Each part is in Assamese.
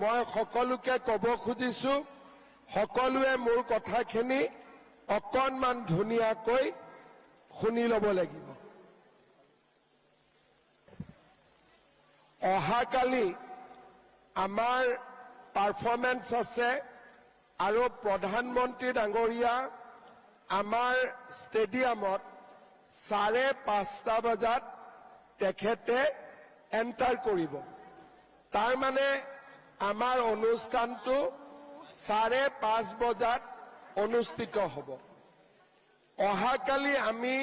মই সকলোকে কব খুজিছো সকলোৱে মোৰ কথাখিনি অকণমান ধুনীয়াকৈ শুনি ল'ব লাগিব। অহাকালি আমাৰ পাৰফৰ্মেন্স আছে আৰু প্ৰধানমন্ত্ৰী ডাঙৰীয়া আমাৰ ষ্টেডিয়ামত 5:30 বজাত তেখেতে এণ্টাৰ কৰিব। তাৰ মানে আমাৰ অনুষ্ঠানটো 5:30 বজাত অনুষ্ঠিত হ'ব। অহাকালি আমি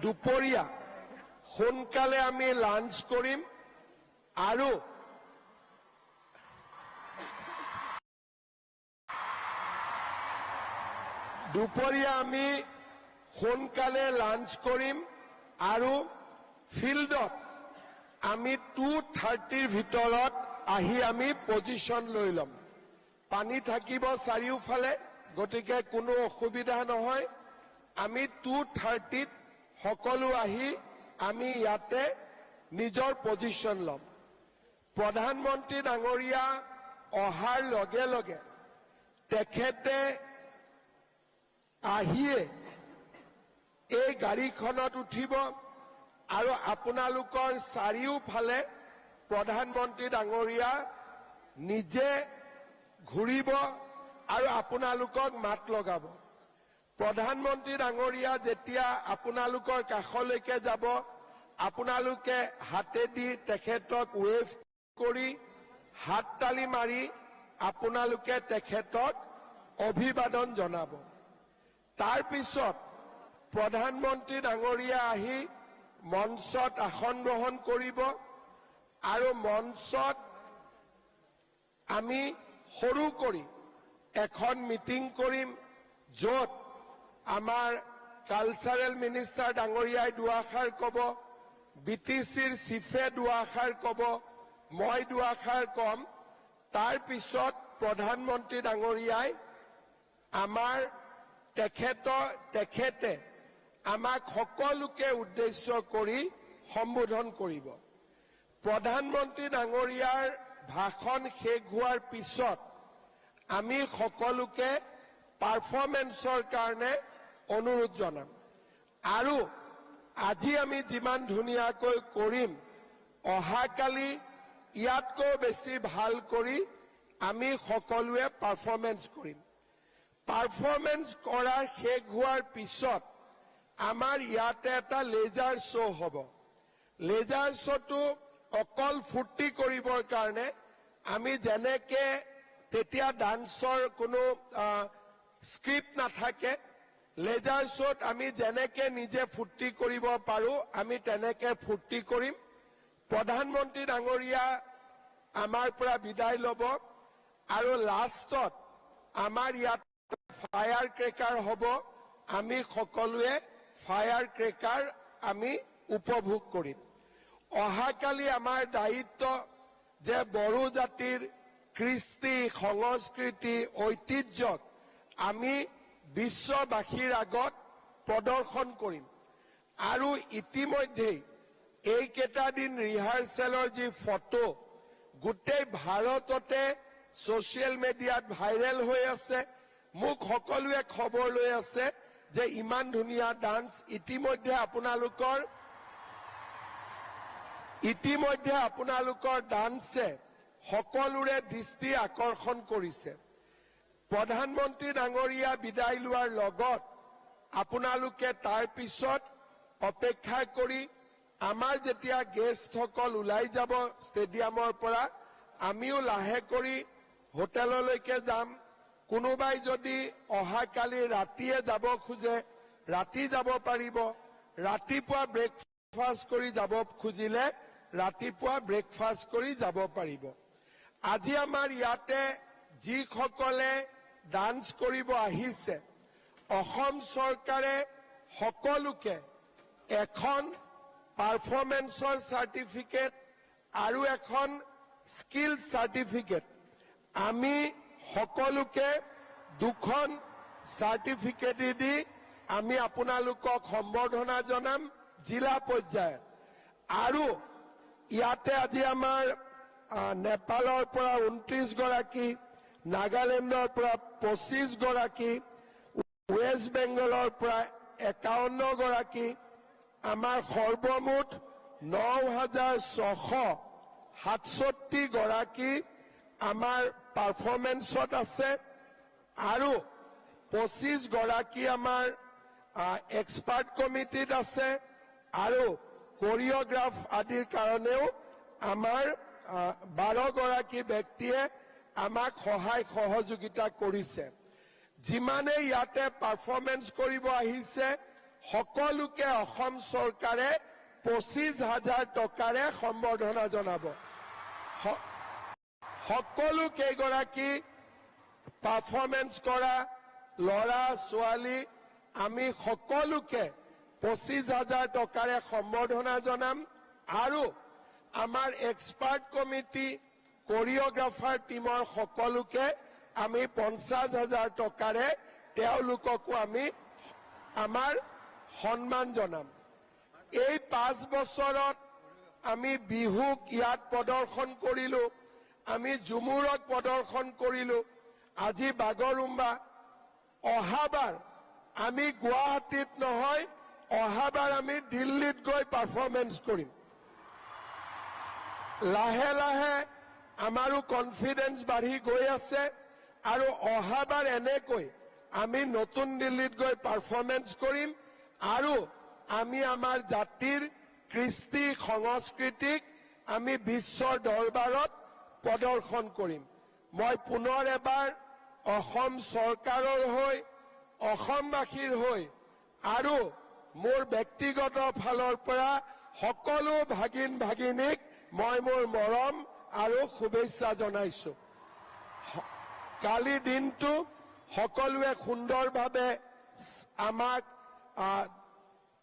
দুপৰীয়া সোনকালে আমি লাঞ্চ কৰিম আৰু দুপৰীয়া আমি সোনকালে লাঞ্চ কৰিম আৰু ফিল্ডত আমি 2:30 ভিতৰত আহি আমি পজিশন লৈ ল'ম। পানী থাকিব চাৰিওফালে, গতিকে কোনো অসুবিধা নহয়। আমি 2:30 সকলো আহি আমি ইয়াতে নিজৰ পজিশন ল'ম। প্ৰধানমন্ত্ৰী ডাঙৰীয়া অহাৰ লগে লগে তেখেতে আহিয়ে এই গাড়ীখনত উঠিব আৰু আপোনালোকৰ চাৰিওফালে প্ৰধানমন্ত্ৰী ডাঙৰীয়া নিজে ঘূৰিব আৰু আপোনালোকক মাত লগাব। প্ৰধানমন্ত্ৰী ডাঙৰীয়া যেতিয়া আপোনালোকৰ কাষলৈকে যাব, আপোনালোকে হাতেদি তেখেতক ৱেভ কৰি হাত তালি মাৰি আপোনালোকে তেখেতক অভিবাদন জনাব। তাৰ পিছত প্ৰধানমন্ত্ৰী ডাঙৰীয়া আহি মঞ্চত আসন গ্ৰহণ কৰিব আৰু মঞ্চত আমি সৰু কৰি এখন মিটিং কৰিম, য'ত আমাৰ কালচাৰেল মিনিষ্টাৰ ডাঙৰীয়াই দুআষাৰ ক'ব, BTCৰ চিফে দুআষাৰ ক'ব, মই দুআষাৰ ক'ম। তাৰ পিছত প্ৰধানমন্ত্ৰী ডাঙৰীয়াই আমাৰ তেখেতে আমাক সকলোকে উদ্দেশ্য কৰি সম্বোধন কৰিব। প্ৰধানমন্ত্ৰী ডাঙৰীয়াৰ ভাষণ শেষ হোৱাৰ পিছত আমি সকলোকে পাৰফৰ্মেন্সৰ কাৰণে অনুৰোধ জনাম আৰু আজি আমি যিমান ধুনীয়াকৈ কৰিম, অহাকালি ইয়াতকৈ বেছি ভাল কৰি আমি সকলোৱে পাৰফৰ্মেন্স কৰিম। পাৰফৰ্মেন্স কৰাৰ শেষ হোৱাৰ পিছত আমাৰ ইয়াতে এটা লেজাৰ শ্ব' হ'ব। লেজাৰ শ্ব'টো অকল ফূৰ্তি কৰিবৰ কাৰণে আমি যেনেকে তেতিয়া ডান্সৰ কোনো স্ক্ৰিপ্ট নাথাকে, লেজাৰ শ্ব'ত আমি যেনেকে নিজে ফূৰ্তি কৰিব পাৰো আমি তেনেকে ফূৰ্তি কৰিম। প্ৰধানমন্ত্ৰী ডাঙৰীয়া আমাৰ পৰা বিদায় ল'ব আৰু লাষ্টত আমাৰ ইয়াত ফায়াৰ ক্ৰেকাৰ হ'ব। আমি সকলোৱে ফায়াৰ ক্ৰেকাৰ আমি উপভোগ কৰিম। অহাকালি আমাৰ দায়িত্ব যে বড়ো জাতিৰ কৃষ্টি, সংস্কৃতি, ঐতিহ্যক আমি বিশ্ববাসীৰ আগত প্ৰদৰ্শন কৰিম আৰু ইতিমধ্যেই এইকেইটা দিন ৰিহাৰ্চেলৰ যি ফটো গোটেই ভাৰততে ছচিয়েল মিডিয়াত ভাইৰেল হৈ আছে। মোক সকলোৱে খবৰ লৈ আছে যে ইমান ধুনীয়া ডান্স ইতিমধ্যে আপোনালোকৰ ডান্সে সকলোৰে দৃষ্টি আকৰ্ষণ কৰিছে। প্ৰধানমন্ত্ৰী ডাঙৰীয়া বিদায় লোৱাৰ লগত আপোনালোকে তাৰ পিছত অপেক্ষা কৰি আমাৰ যেতিয়া গেষ্টসকল ওলাই যাব ষ্টেডিয়ামৰ পৰা, আমিও লাহে কৰি হোটেললৈকে যাম। কোনোবাই যদি অহাকালি ৰাতিয়ে যাব খোজে ৰাতি যাব পাৰিব, ৰাতিপুৱা ব্ৰেকফাষ্ট কৰি যাব খুজিলে ৰাতিপুৱা ব্ৰেকফাষ্ট কৰি যাব পাৰিব। আজি আমাৰ ইয়াতে যিসকলে ডান্স কৰিব আহিছে, অসম চৰকাৰে সকলোকে এখন পাৰফৰ্মেন্সৰ চাৰ্টিফিকেট আৰু এখন স্কিল চাৰ্টিফিকেট, আমি সকলোকে 2খন চাৰ্টিফিকেট দি আমি আপোনালোকক সম্বৰ্ধনা জনাম জিলা পৰ্যায়ত। আৰু ইয়াতে আজি আমাৰ নেপালৰ পৰা 29 গৰাকী, নাগালেণ্ডৰ পৰা 25 গৰাকী, ৱেষ্ট বেংগলৰ পৰা 51 গৰাকী, আমাৰ সৰ্বমুঠ 9,667 গৰাকী আমাৰ পাৰফৰ্মেন্সত আছে আৰু 25 গৰাকী আমাৰ এক্সপাৰ্ট কমিটিত আছে আৰু কোৰিঅগ্ৰাফ আদিৰ কাৰণেও আমাৰ 12 গৰাকী ব্যক্তিয়ে আমাক সহায় সহযোগিতা কৰিছে। যিমানে ইয়াতে পাৰফৰ্মেন্স কৰিব আহিছে সকলোকে অসম চৰকাৰে 25,000 টকাৰে সম্বৰ্ধনা জনাব। সকলো কেইগৰাকী পাৰফৰ্মেন্স কৰা ল'ৰা ছোৱালী আমি সকলোকে 25,000 টকাৰে সম্বৰ্ধনা জনাম আৰু আমাৰ এক্সপাৰ্ট কমিটি কোৰিঅগ্ৰাফাৰ টিমৰ সকলোকে আমি 50,000 টকাৰে তেওঁলোককো আমি আমাৰ সন্মান জনাম। এই 5 বছৰত আমি বিহুক ইয়াত প্ৰদৰ্শন কৰিলো, আমি ঝুমুৰত প্ৰদৰ্শন কৰিলো, আজি বাগৰুম্বা। অহাবাৰ আমি গুৱাহাটীত নহয়, অহাবাৰ আমি দিল্লীত গৈ পাৰফৰ্মেন্স কৰিম। লাহে লাহে আমাৰো কনফিডেন্স বাঢ়ি গৈ আছে আৰু অহাবাৰ এনেকৈ আমি নতুন দিল্লীত গৈ পাৰফৰ্মেন্স কৰিম আৰু আমি আমাৰ জাতিৰ কৃষ্টি সংস্কৃতিক আমি বিশ্বৰ দৰবাৰত প্ৰদৰ্শন কৰিম। মই পুনৰ এবাৰ অসম চৰকাৰৰ হৈ, অসমবাসীৰ হৈ আৰু মোৰ ব্যক্তিগত ফালৰ পৰা সকলো ভাগিন ভাগিনীক মই মোৰ মৰম আৰু শুভেচ্ছা জনাইছো। কালি দিনটো সকলোৱে সুন্দৰভাৱে আমাক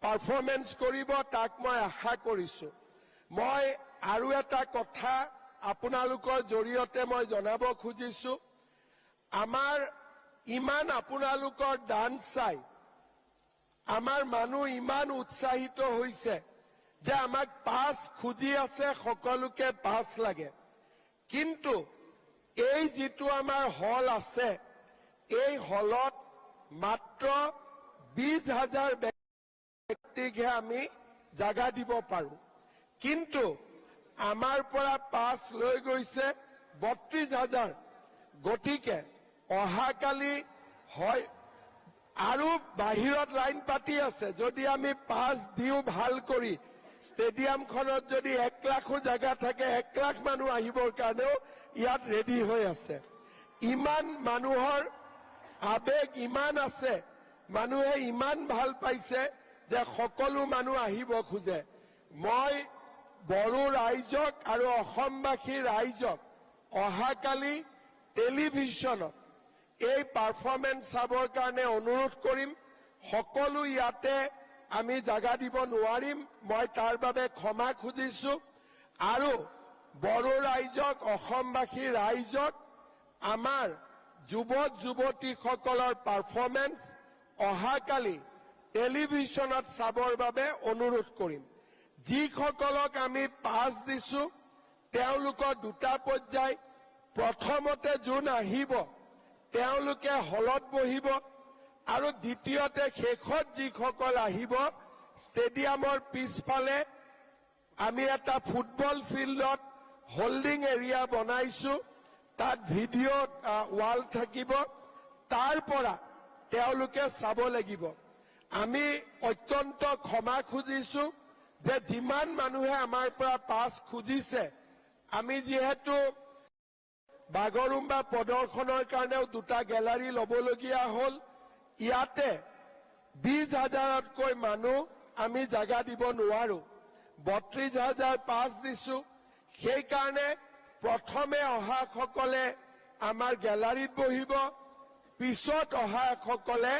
পাৰফৰ্মেন্স কৰিব তাক মই আশা কৰিছো। মই আৰু এটা কথা আপোনালোকৰ জৰিয়তে মই জনাব খুজিছো, আমাৰ ইমান আপোনালোকৰ দান চাই আমাৰ মানুহ ইমান উৎসাহিত হৈছে যে আমাক পাছ খুজি আছে, সকলোকে পাছ লাগে। কিন্তু এই যিটো আমাৰ হল আছে, এই হলত মাত্ৰ 20,000 ব্যক্তিকহে আমি জাগা দিব পাৰো। কিন্তু আমাৰ পৰা পাছ লৈ গৈছে 32,000। গতিকে অহাকালি হয় আৰু বাহিৰত লাইন পাতি আছে, যদি আমি পাছ দিওঁ ভাল কৰি, ষ্টেডিয়ামখনত যদি 1 লাখো জাগা থাকে 1 লাখ মানুহ আহিবৰ কাৰণেও ইয়াত ৰেডি হৈ আছে। ইমান মানুহৰ আবেগ ইমান আছে, মানুহে ইমান ভাল পাইছে যে সকলো মানুহ আহিব খোজে। মই বড়ো ৰাইজক আৰু অসমবাসী ৰাইজক অহাকালি টেলিভিশ্যনত এই পাৰফৰ্মেন্স চাবৰ কাৰণে অনুৰোধ কৰিম। সকলো ইয়াতে আমি জাগা দিব নোৱাৰিম, মই তাৰ বাবে ক্ষমা খুজিছো আৰু বড়ো ৰাইজক, অসমবাসী ৰাইজক আমাৰ যুৱক যুৱতীসকলৰ পাৰফৰ্মেন্স অহাকালি টেলিভিশ্যনত চাবৰ বাবে অনুৰোধ কৰিম। যিসকলক আমি পাছ দিছো তেওঁলোকৰ দুটা পৰ্যায়, প্ৰথমতে যোন আহিব তেওঁলোকে হলত বহিব আৰু দ্বিতীয়তে শেষত যিসকল আহিব ষ্টেডিয়ামৰ পিছফালে আমি এটা ফুটবল ফিল্ডত হোল্ডিং এৰিয়া বনাইছো, তাত ভিডিঅ' ৱাল থাকিব, তাৰ পৰা তেওঁলোকে চাব লাগিব। আমি অত্যন্ত ক্ষমা খুজিছো যে যিমান মানুহে আমাৰ পৰা পাছ খুজিছে, আমি যিহেতু বাগৰুম্বা প্ৰদৰ্শনৰ কাৰণেও দুটা গেলাৰী ল'বলগীয়া হ'ল, ইয়াতে 20,000তকৈ মানুহ আমি জাগা দিব নোৱাৰো, 32,000 পাছ দিছো। সেইকাৰণে প্ৰথমে অহাসকলে আমাৰ গেলাৰীত বহিব, পিছত অহাসকলে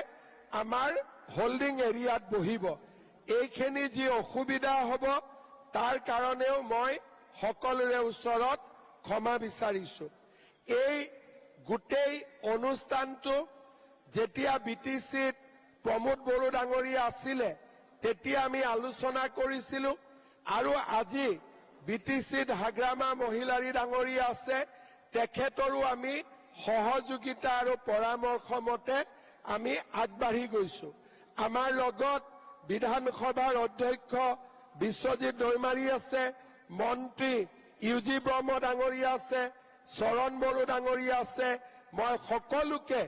আমাৰ হোল্ডিং এৰিয়াত বহিব। এইখিনি যি অসুবিধা হ'ব তাৰ কাৰণেও মই সকলোৰে ওচৰত ক্ষমা বিচাৰিছো। এই গোটেই অনুষ্ঠানটো যেতিয়া BTCত প্ৰমোদ বড়ো ডাঙৰীয়া আছিলে তেতিয়া আমি আলোচনা কৰিছিলো আৰু আজি BTCত হাগ্ৰামা মহিলাৰী ডাঙৰীয়া আছে তেখেতৰো আমি সহযোগিতা আৰু পৰামৰ্শ মতে আমি আগবাঢ়ি গৈছো আমাৰ লগত বিধানসভাৰ অধ্যক্ষ বিশ্বজিৎ দৈমাৰী আছে মন্ত্ৰী ইউজি ব্ৰহ্ম ডাঙৰীয়া আছে চৰণ বড়ো ডাঙৰীয়া আছে মই সকলোকে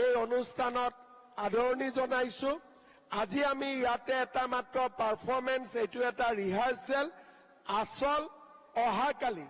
এই অনুষ্ঠানত আদৰণি জনাইছো আজি আমি ইয়াতে এটা মাত্ৰ পাৰফৰমেন্স এটো এটা ৰিহাৰ্সেল আসল অহাকালি